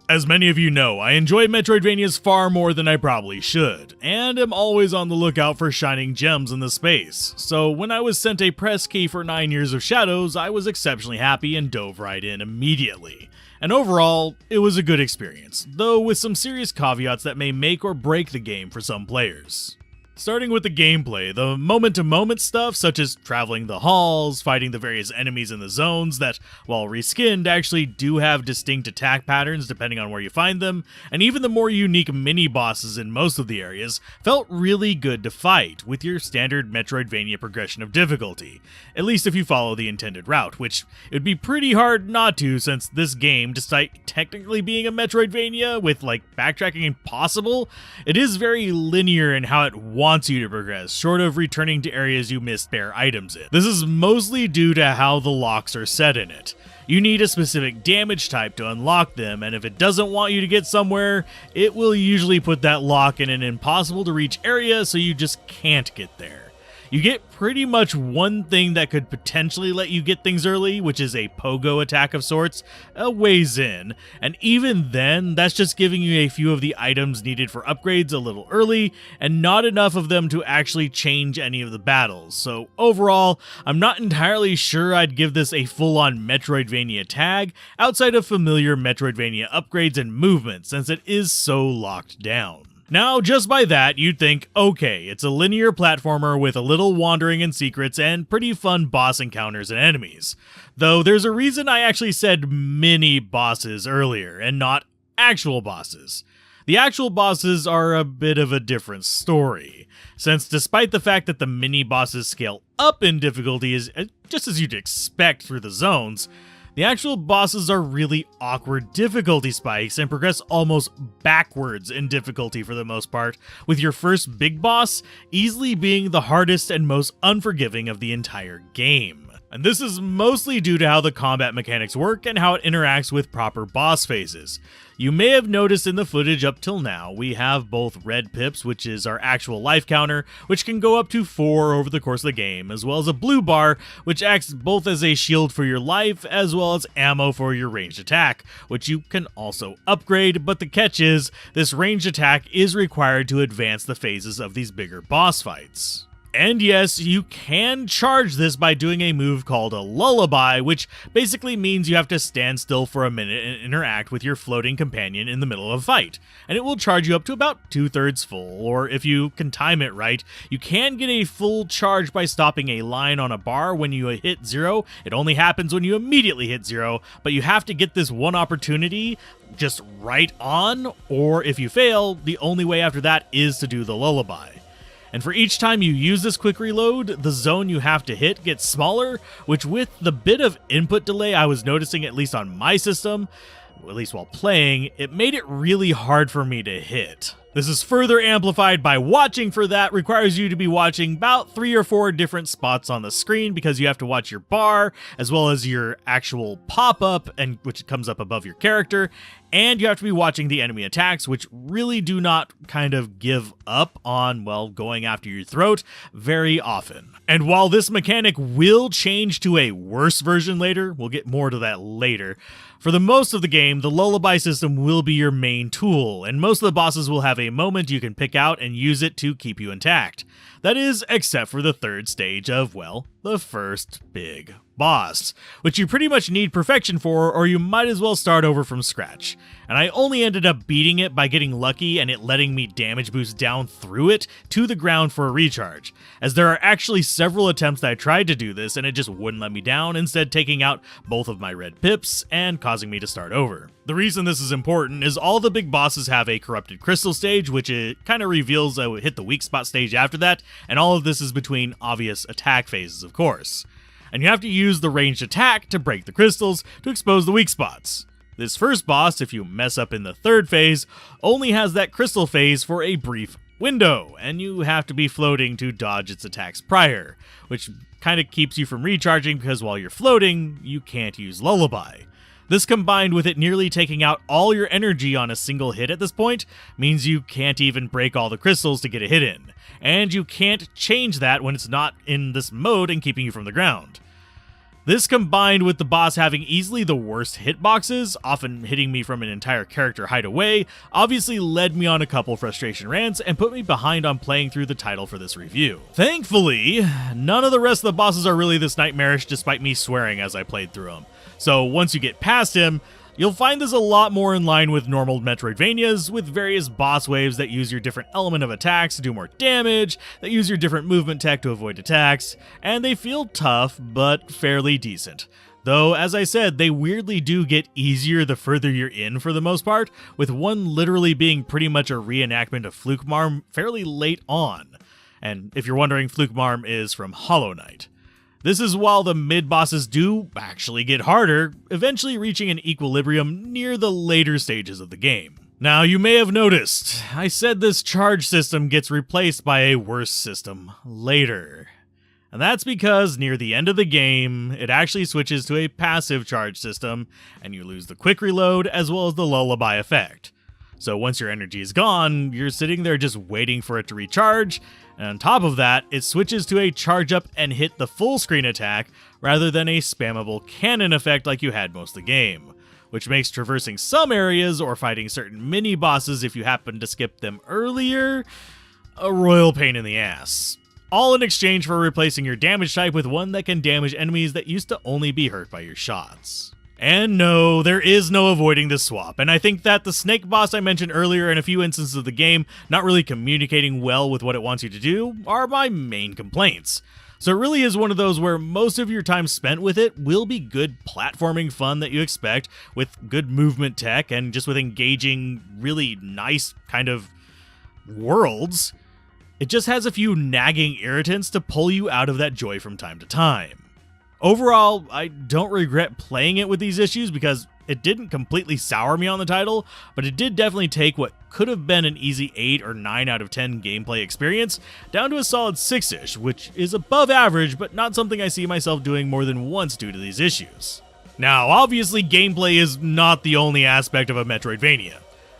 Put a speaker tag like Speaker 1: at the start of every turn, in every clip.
Speaker 1: As many of you know, I enjoy Metroidvanias far more than I probably should, and am always on the lookout for shining gems in the space. So when I was sent a press key for 9 Years of Shadows, I was exceptionally happy and dove right in immediately. And overall, it was a good experience, though with some serious caveats that may make or break the game for some players. Starting with the gameplay, the moment-to-moment stuff such as traveling the halls, fighting the various enemies in the zones that, while reskinned, actually do have distinct attack patterns depending on where you find them, and even the more unique mini-bosses in most of the areas felt really good to fight, with your standard Metroidvania progression of difficulty, at least if you follow the intended route, which it would be pretty hard not to since this game, despite technically being a Metroidvania with backtracking impossible, it is very linear in how it wants you to progress, short of returning to areas you missed spare items in. This is mostly due to how the locks are set in it. You need a specific damage type to unlock them, and if it doesn't want you to get somewhere, it will usually put that lock in an impossible to reach area so you just can't get there. You get pretty much one thing that could potentially let you get things early, which is a pogo attack of sorts, a ways in, and even then, that's just giving you a few of the items needed for upgrades a little early, and not enough of them to actually change any of the battles. So overall, I'm not entirely sure I'd give this a full-on Metroidvania tag, outside of familiar Metroidvania upgrades and movements, since it is so locked down. Now, just by that, you'd think, okay, it's a linear platformer with a little wandering and secrets and pretty fun boss encounters and enemies. Though there's a reason I actually said mini bosses earlier, and not actual bosses. The actual bosses are a bit of a different story, since despite the fact that the mini bosses scale up in difficulty just as you'd expect through the zones, the actual bosses are really awkward difficulty spikes and progress almost backwards in difficulty for the most part, with your first big boss easily being the hardest and most unforgiving of the entire game. And this is mostly due to how the combat mechanics work and how it interacts with proper boss phases. You may have noticed in the footage up till now, we have both red pips, which is our actual life counter, which can go up to 4 over the course of the game, as well as a blue bar, which acts both as a shield for your life, as well as ammo for your ranged attack, which you can also upgrade, but the catch is, this ranged attack is required to advance the phases of these bigger boss fights. And yes, you can charge this by doing a move called a lullaby, which basically means you have to stand still for a minute and interact with your floating companion in the middle of a fight, and it will charge you up to about 2/3 full, or if you can time it right, you can get a full charge by stopping a line on a bar when you hit 0. It only happens when you immediately hit 0, but you have to get this one opportunity just right on, or if you fail, the only way after that is to do the lullaby. And for each time you use this quick reload, the zone you have to hit gets smaller, which with the bit of input delay I was noticing at least on my system, at least while playing, it made it really hard for me to hit. This is further amplified by watching for that requires you to be watching about 3 or 4 different spots on the screen because you have to watch your bar as well as your actual pop-up, and which comes up above your character, and you have to be watching the enemy attacks, which really do not kind of give up on, well, going after your throat very often. And while this mechanic will change to a worse version later, we'll get more to that later, for the most of the game, the lullaby system will be your main tool, and most of the bosses will have a moment you can pick out and use it to keep you intact. That is, except for the 3rd stage of, well, the first big boss, which you pretty much need perfection for, or you might as well start over from scratch. And I only ended up beating it by getting lucky and it letting me damage boost down through it to the ground for a recharge, as there are actually several attempts that I tried to do this and it just wouldn't let me down, instead taking out both of my red pips and causing me to start over. The reason this is important is all the big bosses have a corrupted crystal stage, which it kind of reveals I would hit the weak spot stage after that, and all of this is between obvious attack phases, of course. And you have to use the ranged attack to break the crystals to expose the weak spots. This first boss, if you mess up in the 3rd phase, only has that crystal phase for a brief window, and you have to be floating to dodge its attacks prior, which kind of keeps you from recharging because while you're floating, you can't use lullaby. This combined with it nearly taking out all your energy on a single hit at this point means you can't even break all the crystals to get a hit in, and you can't change that when it's not in this mode and keeping you from the ground. This combined with the boss having easily the worst hitboxes, often hitting me from an entire character height away, obviously led me on a couple frustration rants and put me behind on playing through the title for this review. Thankfully, none of the rest of the bosses are really this nightmarish despite me swearing as I played through them. So once you get past him, you'll find this a lot more in line with normal Metroidvanias, with various boss waves that use your different element of attacks to do more damage, that use your different movement tech to avoid attacks, and they feel tough, but fairly decent. Though, as I said, they weirdly do get easier the further you're in for the most part, with one literally being pretty much a reenactment of Flukmarm fairly late on. And if you're wondering, Flukmarm is from Hollow Knight. This is while the mid-bosses do actually get harder, eventually reaching an equilibrium near the later stages of the game. Now, you may have noticed, I said this charge system gets replaced by a worse system later. And that's because near the end of the game, it actually switches to a passive charge system, and you lose the quick reload as well as the lullaby effect. So once your energy is gone, you're sitting there just waiting for it to recharge, and on top of that, it switches to a charge up and hit the full screen attack rather than a spammable cannon effect like you had most of the game, which makes traversing some areas or fighting certain mini-bosses if you happen to skip them earlier a royal pain in the ass. All in exchange for replacing your damage type with one that can damage enemies that used to only be hurt by your shots. And no, there is no avoiding this swap, and I think that the snake boss I mentioned earlier and a few instances of the game not really communicating well with what it wants you to do are my main complaints. So it really is one of those where most of your time spent with it will be good platforming fun that you expect, with good movement tech and just with engaging, really nice kind of worlds. It just has a few nagging irritants to pull you out of that joy from time to time. Overall, I don't regret playing it with these issues because it didn't completely sour me on the title, but it did definitely take what could have been an easy 8 or 9 out of 10 gameplay experience down to a solid 6-ish, which is above average, but not something I see myself doing more than once due to these issues. Now, obviously, gameplay is not the only aspect of a Metroidvania.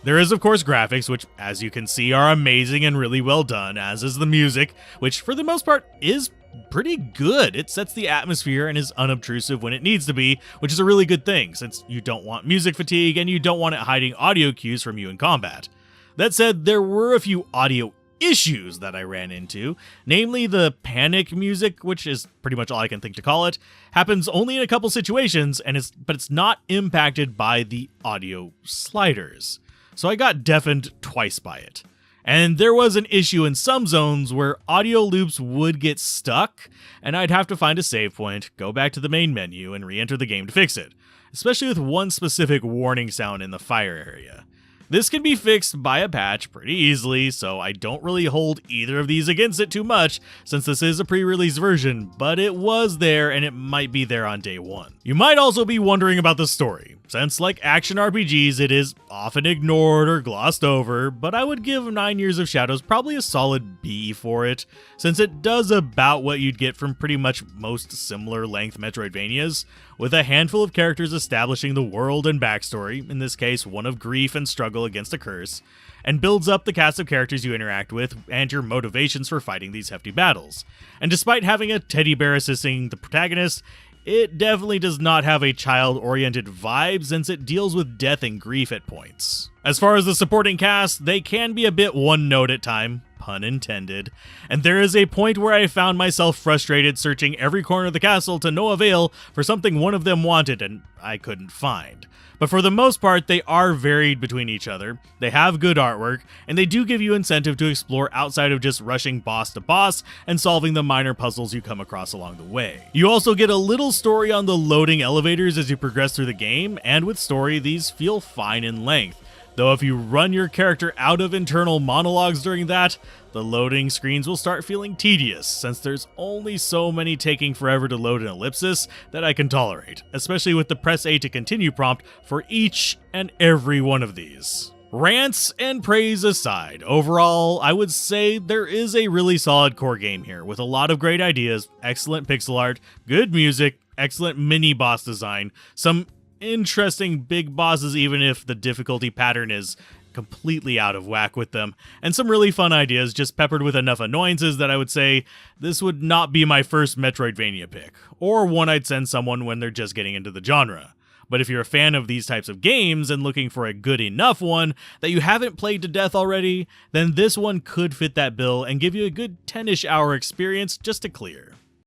Speaker 1: There is, of course, graphics, which, as you can see, are amazing and really well done, as is the music, which, for the most part, is pretty good. It sets the atmosphere and is unobtrusive when it needs to be, which is a really good thing, since you don't want music fatigue and you don't want it hiding audio cues from you in combat. That said, there were a few audio issues that I ran into, namely the panic music, which is pretty much all I can think to call it, happens only in a couple situations, but it's not impacted by the audio sliders. So I got deafened twice by it. And there was an issue in some zones where audio loops would get stuck, and I'd have to find a save point, go back to the main menu, and re-enter the game to fix it, especially with one specific warning sound in the fire area. This can be fixed by a patch pretty easily, so I don't really hold either of these against it too much, since this is a pre-release version, but it was there and it might be there on day one. You might also be wondering about the story, since like action RPGs, it is often ignored or glossed over, but I would give 9 Years of Shadows probably a solid B for it, since it does about what you'd get from pretty much most similar length Metroidvanias, with a handful of characters establishing the world and backstory, in this case one of grief and struggle against a curse, and builds up the cast of characters you interact with and your motivations for fighting these hefty battles. And despite having a teddy bear assisting the protagonist, it definitely does not have a child-oriented vibe since it deals with death and grief at points. As far as the supporting cast, they can be a bit one-note at time, pun intended, and there is a point where I found myself frustrated searching every corner of the castle to no avail for something one of them wanted and I couldn't find. But for the most part, they are varied between each other, they have good artwork, and they do give you incentive to explore outside of just rushing boss to boss and solving the minor puzzles you come across along the way. You also get a little story on the loading elevators as you progress through the game, and with story, these feel fine in length. Though if you run your character out of internal monologues during that, the loading screens will start feeling tedious, since there's only so many taking forever to load an ellipsis that I can tolerate, especially with the press A to continue prompt for each and every one of these. Rants and praise aside, overall, I would say there is a really solid core game here, with a lot of great ideas, excellent pixel art, good music, excellent mini-boss design, some interesting big bosses even if the difficulty pattern is completely out of whack with them, and some really fun ideas just peppered with enough annoyances that I would say this would not be my first Metroidvania pick, or one I'd send someone when they're just getting into the genre. But if you're a fan of these types of games and looking for a good enough one that you haven't played to death already, then this one could fit that bill and give you a good 10-ish hour experience just to clear.